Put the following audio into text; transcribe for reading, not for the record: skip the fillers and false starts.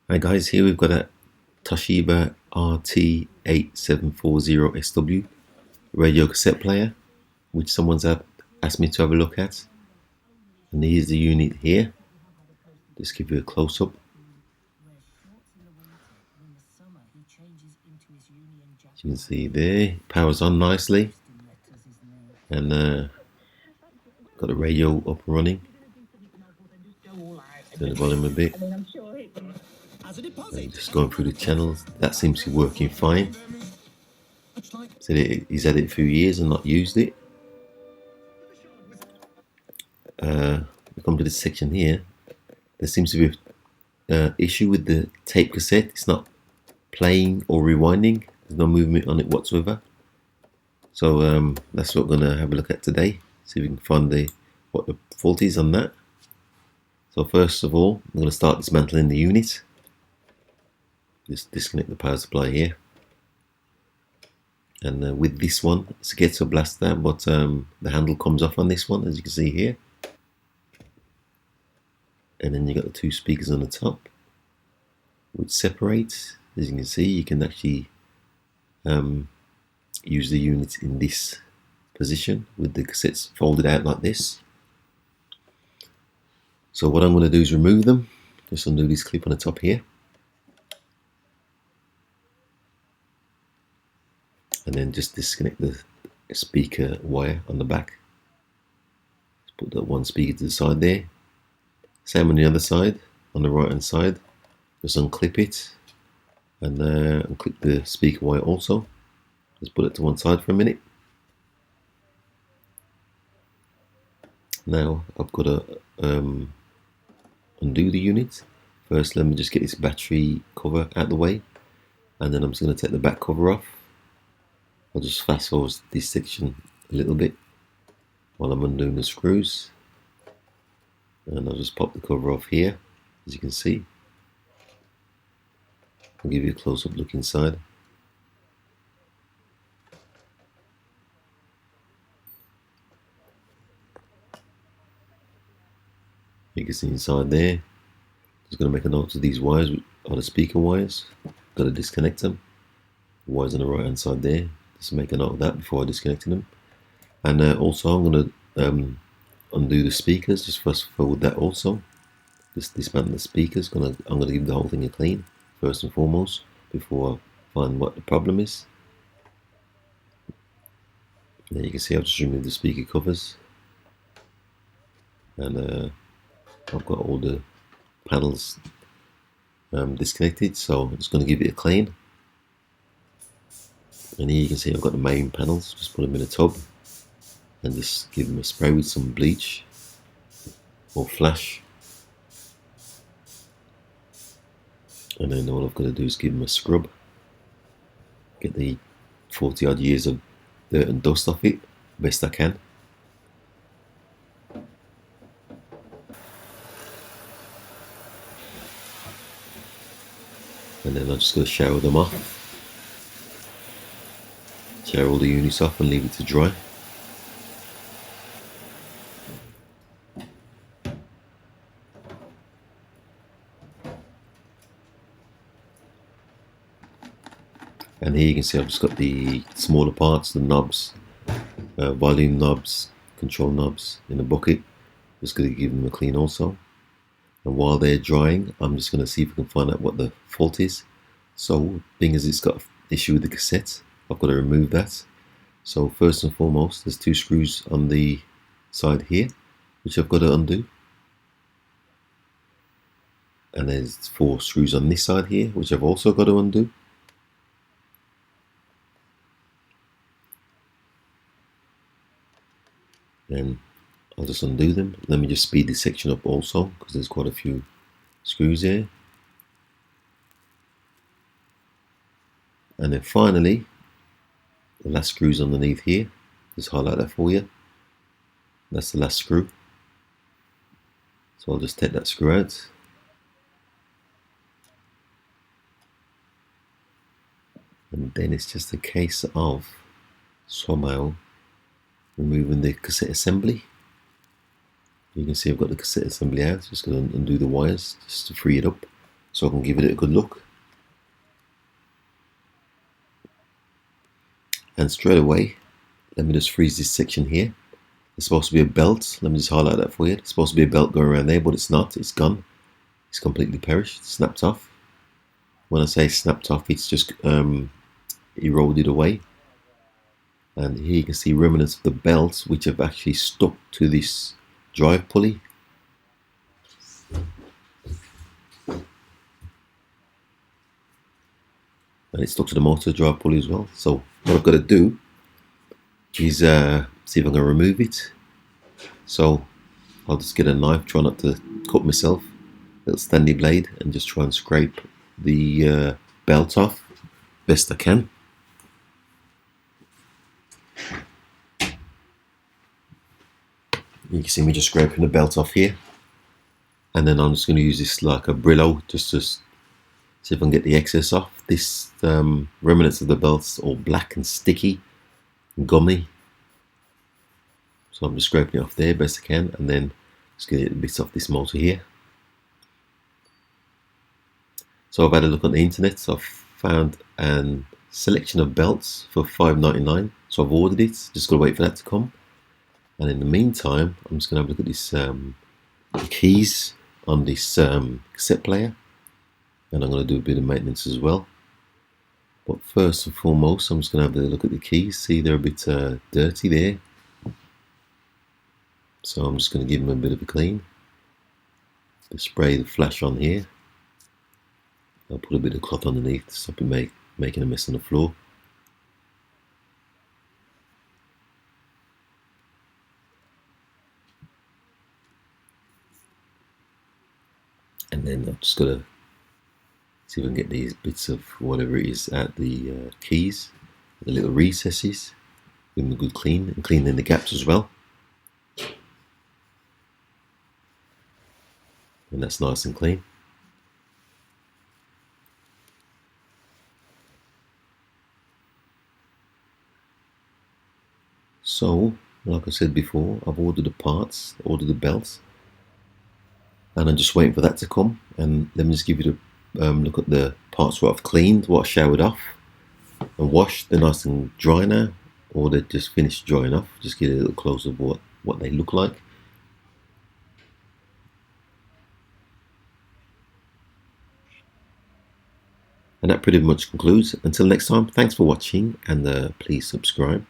Hi guys, here we've got a Toshiba RT8740SW radio cassette player, which someone's asked me to have a look at. And here's the unit here. Just give you a close-up. As you can see there, powers on nicely. And got the radio up and running. Turn the volume a bit. And just going through the channels. That seems to be working fine. So he's had it a few years and not used it. We come to this section here. There seems to be an issue with the tape cassette. It's not playing or rewinding. There's no movement on it whatsoever. So that's what we're going to have a look at today. See if we can find what the fault is on that. So first of all, I'm going to start dismantling the unit. Just disconnect the power supply here. And with this one, it's a ghetto blaster, but the handle comes off on this one, as you can see here. And then you got the two speakers on the top, which separate. As you can see, you can actually use the unit in this position with the cassettes folded out like this. So what I'm going to do is remove them. Just undo this clip on the top here. And then just disconnect the speaker wire on the back. Just put that one speaker to the side there. Same on the other side, on the right hand side. Just unclip it and unclip the speaker wire also. Just put it to one side for a minute. Now I've got to undo the unit. First, let me just get this battery cover out of the way, and then I'm just going to take the back cover off. I'll just fast forward this section a little bit while I'm undoing the screws, and I'll just pop the cover off here. As you can see, I'll give you a close-up look inside. You can see inside there. Just going to make a note of these wires are the speaker wires. Got to disconnect them. The wires on the right hand side there. Just make a note of that before I disconnect them. And also I'm going to undo the speakers. Just fast forward that also. Just dismantle the speakers. I'm going to give the whole thing a clean first and foremost before I find what the problem is. There you can see I've just removed the speaker covers. And I've got all the panels disconnected, so I'm just going to give it a clean. And here you can see I've got the main panels. Just put them in a tub and just give them a spray with some bleach or flash. And then all I've got to do is give them a scrub. Get the 40 odd years of dirt and dust off it best I can. And then I'm just going to shower them off. Shower all the units off and leave it to dry. And here you can see I've just got the smaller parts, the knobs, volume knobs, control knobs in a bucket. Just going to give them a clean also. And while they're drying, I'm just going to see if we can find out what the fault is. So, being as it's got an issue with the cassette, I've got to remove that. So first and foremost, there's two screws on the side here, which I've got to undo. And there's 4 screws on this side here, which I've also got to undo. And I'll just undo them. Let me just speed this section up also, because there's quite a few screws here. And then finally, the last screw's underneath here. Just highlight that for you. That's the last screw. So I'll just take that screw out. And then it's just a case of somehow removing the cassette assembly. You can see I've got the cassette assembly out. Just going to undo the wires just to free it up so I can give it a good look. And straight away, let me just freeze this section here. It's supposed to be a belt. Let me just highlight that for you. It's supposed to be a belt going around there, but it's not. It's gone. It's completely perished. It's snapped off. When I say snapped off, it's just eroded away. And here you can see remnants of the belts which have actually stuck to this drive pulley. And it's stuck to the motor drive pulley as well. So what I've got to do is see if I can remove it. So I'll just get a knife, try not to cut myself, a little standy blade, and just try and scrape the belt off best I can. You can see me just scraping the belt off here, and then I'm just going to use this like a Brillo just to see if I can get the excess off. This remnants of the belt's all black and sticky and gummy, so I'm just scraping it off there best I can, and then just get the bits off this motor here. So I've had a look on the internet, so I've found a selection of belts for $5.99, so I've ordered it, just got to wait for that to come. And in the meantime, I'm just going to have a look at this the keys on this cassette player, and I'm going to do a bit of maintenance as well. But first and foremost, I'm just going to have a look at the keys. See, they're a bit dirty there, so I'm just going to give them a bit of a clean. Just spray the flash on here. I'll put a bit of cloth underneath to stop it making a mess on the floor. And then I've just got to see if I can get these bits of whatever it is out the keys, the little recesses, give them a good clean, and clean in the gaps as well. And that's nice and clean. So, like I said before, I've ordered the parts, ordered the belts, and I'm just waiting for that to come. And let me just give you the look at the parts what I've cleaned, what I showered off and washed. They're nice and dry now, or they're just finished drying off. Just get a little close of what they look like. And that pretty much concludes. Until next time, thanks for watching, and please subscribe.